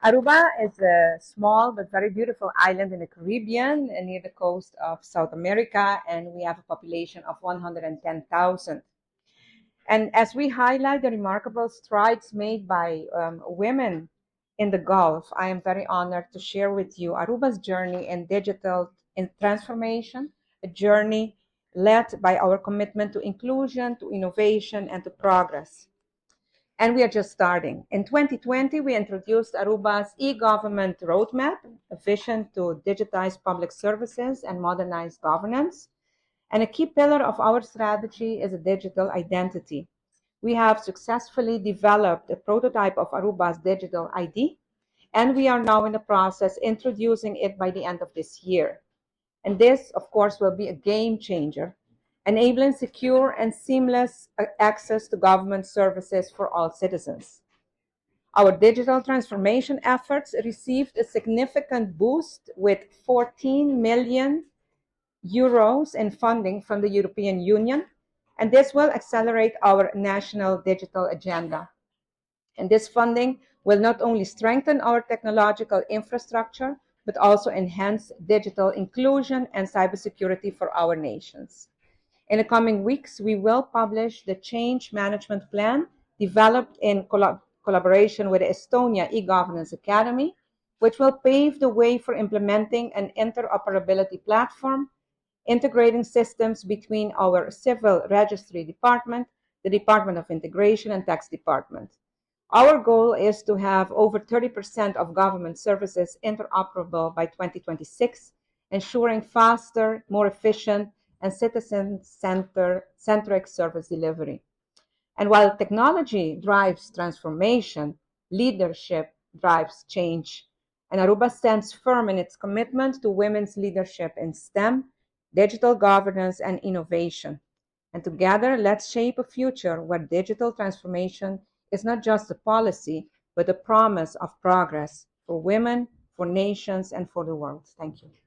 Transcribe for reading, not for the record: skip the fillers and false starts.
Aruba is a small but very beautiful island in the Caribbean near the coast of South America, and we have a population of 110,000. And as we highlight the remarkable strides made by women in the Gulf, I am very honored to share with you Aruba's journey in digital transformation, a journey led by our commitment to inclusion, to innovation, and to progress. And we are just starting. In 2020, we introduced Aruba's e-government roadmap, a vision to digitize public services and modernize governance. And a key pillar of our strategy is a digital identity. We have successfully developed a prototype of Aruba's digital ID, and we are now in the process introducing it by the end of this year. And this, of course, will be a game changer, enabling secure and seamless access to government services for all citizens. Our digital transformation efforts received a significant boost with 14 million euros in funding from the European Union, and this will accelerate our national digital agenda. And this funding will not only strengthen our technological infrastructure, but also enhance digital inclusion and cybersecurity for our nations. In the coming weeks, we will publish the change management plan developed in collaboration with the Estonia e-Governance Academy, which will pave the way for implementing an interoperability platform, integrating systems between our civil registry department, the Department of Integration, and Tax Department. Our goal is to have over 30% of government services interoperable by 2026, ensuring faster, more efficient, and citizen-centric service delivery. And while technology drives transformation, leadership drives change. And Aruba stands firm in its commitment to women's leadership in STEM, digital governance, and innovation. And together, let's shape a future where digital transformation is not just a policy, but a promise of progress for women, for nations, and for the world. Thank you.